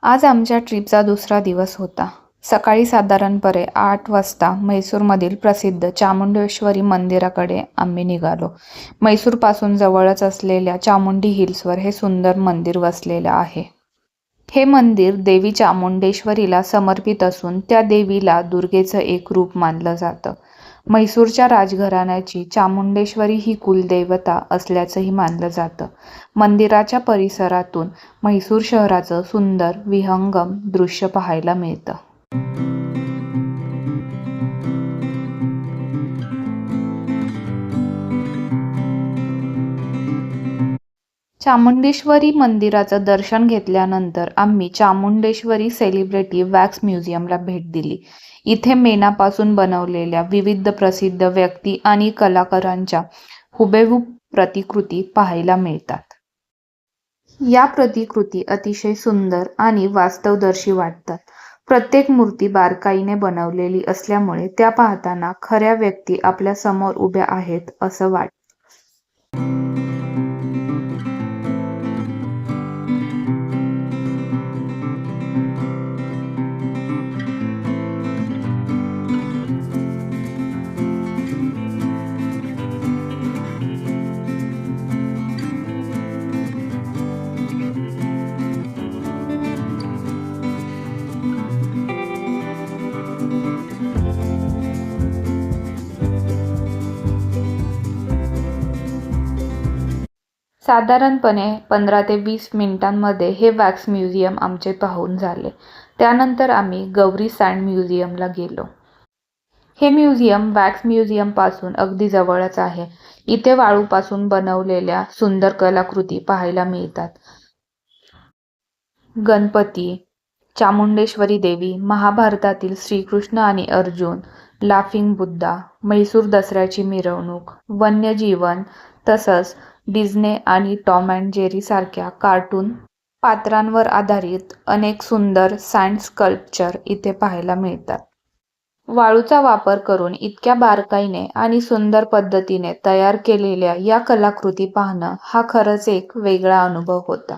आज आमच्या ट्रिपचा दुसरा दिवस होता. सकाळी साधारणपणे 8 वाजता म्हैसूरमधील प्रसिद्ध चामुंडेश्वरी मंदिराकडे आम्ही निघालो. म्हैसूरपासून जवळच असलेल्या चामुंडी हिल्सवर हे सुंदर मंदिर वसलेलं आहे. हे मंदिर देवी चामुंडेश्वरीला समर्पित असून त्या देवीला दुर्गेचं एक रूप मानलं जातं. म्हैसूरच्या राजघराण्याची चामुंडेश्वरी ही कुलदेवता असल्याचंही मानलं जातं. मंदिराच्या परिसरातून म्हैसूर शहराचं सुंदर विहंगम दृश्य पाहायला मिळतं. चामुंडेश्वरी मंदिराचं दर्शन घेतल्यानंतर आम्ही चामुंडेश्वरी सेलिब्रिटी वॅक्स म्युझियमला भेट दिली. इथे मेणापासून बनवलेल्या विविध प्रसिद्ध व्यक्ती आणि कलाकारांच्या हुबेहूब प्रतिकृती पाहायला मिळतात. या प्रतिकृती अतिशय सुंदर आणि वास्तवदर्शी वाटतात. प्रत्येक मूर्ती बारकाईने बनवलेली असल्यामुळे त्या पाहताना खऱ्या व्यक्ती आपल्या समोर उभ्या आहेत असं वाटतं. साधारणपणे 15 ते 20 मिनिटांमध्ये हे वॅक्स म्युझियम आमचे पाहून झाले. त्यानंतर आम्ही गौरी सँड म्युझियमला गेलो. हे म्युझियम वॅक्स म्युझियमपासून अगदी जवळच आहे. इथे वाळूपासून बनवलेल्या सुंदर कलाकृती पाहायला मिळतात. गणपती, चामुंडेश्वरी देवी, महाभारतातील श्रीकृष्ण आणि अर्जुन, लाफिंग बुद्धा, म्हैसूर दसऱ्याची मिरवणूक, वन्यजीवन तसंच डिझने आणि टॉम अँड जेरी सारख्या कार्टून पात्रांवर आधारित अनेक सुंदर सँड स्कल्पचर इथे पाहायला मिळतात. वाळूचा वापर करून इतक्या बारकाईने आणि सुंदर पद्धतीने तयार केलेल्या या कलाकृती पाहणं हा खरंच एक वेगळा अनुभव होता.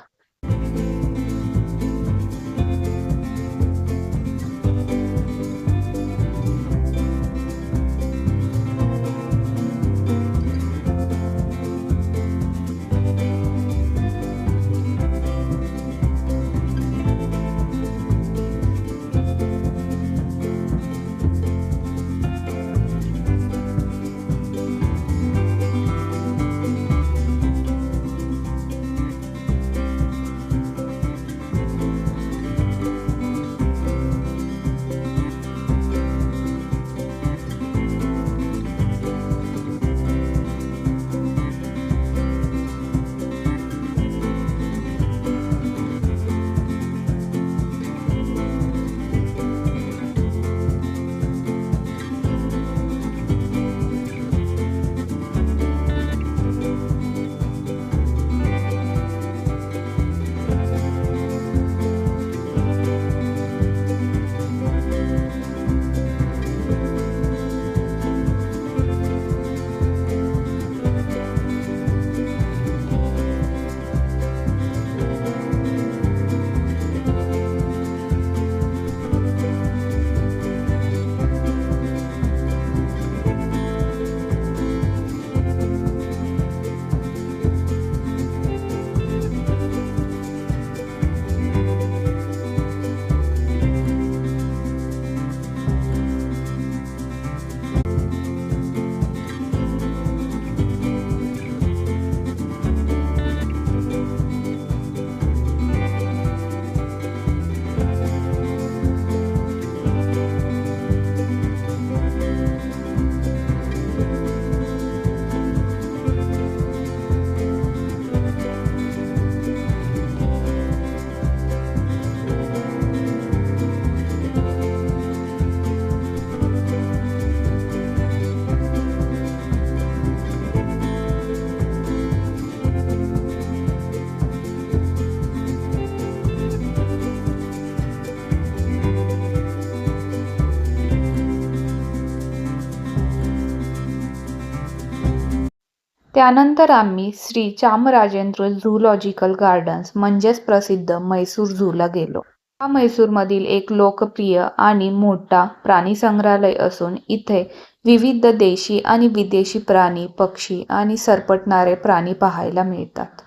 त्यानंतर आम्ही श्री चामराजेंद्र झूलॉजिकल गार्डन्स म्हणजेच प्रसिद्ध म्हैसूर झूला गेलो. हा म्हैसूरमधील एक लोकप्रिय आणि मोठा प्राणी संग्रहालय असून इथे विविध देशी आणि विदेशी प्राणी, पक्षी आणि सरपटणारे प्राणी पाहायला मिळतात.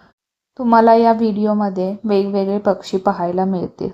तुम्हाला या व्हिडिओमध्ये वेगवेगळे पक्षी पाहायला मिळतील.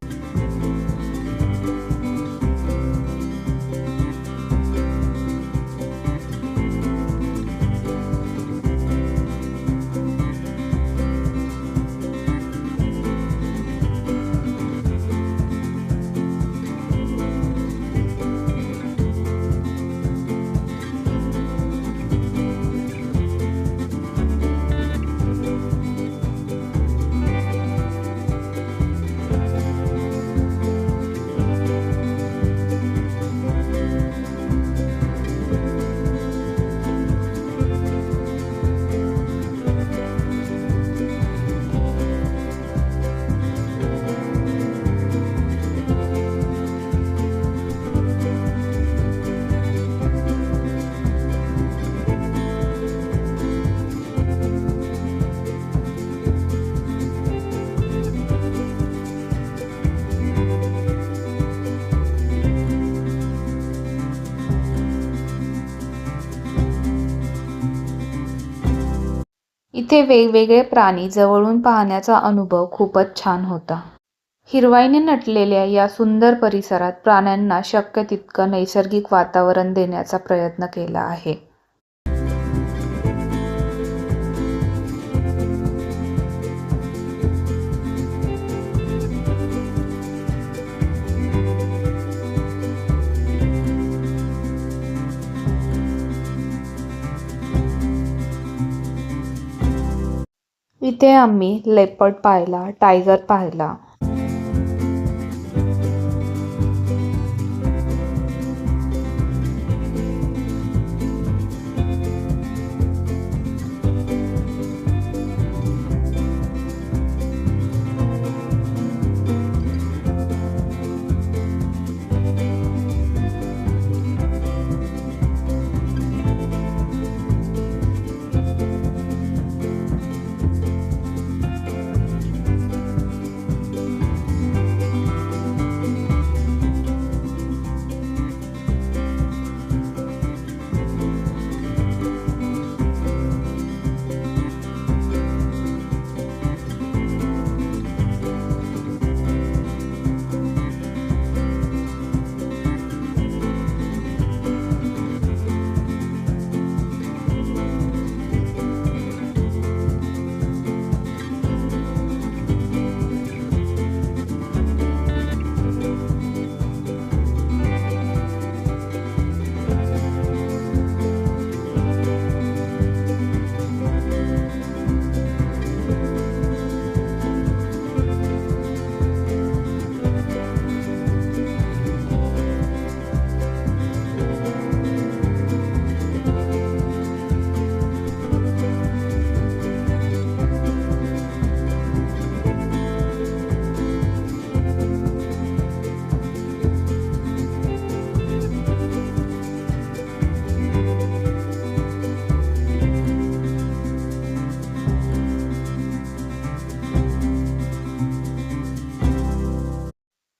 इथे वेगवेगळे प्राणी जवळून पाहण्याचा अनुभव खूपच छान होता. हिरवाईने नटलेल्या या सुंदर परिसरात प्राण्यांना शक्य तितकं नैसर्गिक वातावरण देण्याचा प्रयत्न केला आहे. इथे आम्ही लेपर्ड पाहिला, टायगर पाहिला.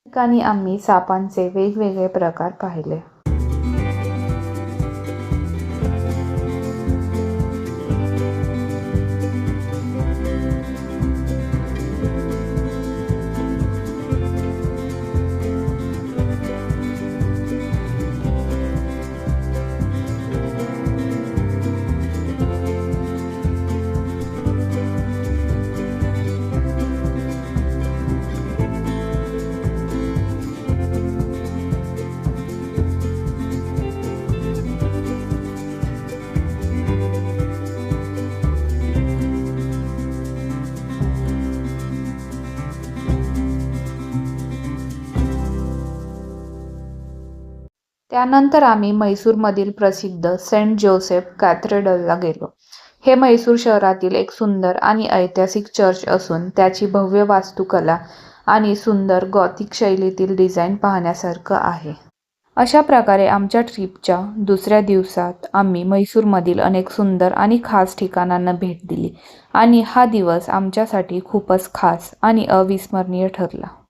ठिकाणी आम्ही सापांचे वेगवेगळे प्रकार पाहिले. त्यानंतर आम्ही म्हैसूरमधील प्रसिद्ध सेंट जोसेफ कॅथेड्रलला गेलो. हे म्हैसूर शहरातील एक सुंदर आणि ऐतिहासिक चर्च असून त्याची भव्य वास्तुकला आणि सुंदर गॉथिक शैलीतील डिझाईन पाहण्यासारखं आहे. अशा प्रकारे आमच्या ट्रिपच्या दुसऱ्या दिवसात आम्ही म्हैसूरमधील अनेक सुंदर आणि खास ठिकाणांना भेट दिली आणि हा दिवस आमच्यासाठी खूपच खास आणि अविस्मरणीय ठरला.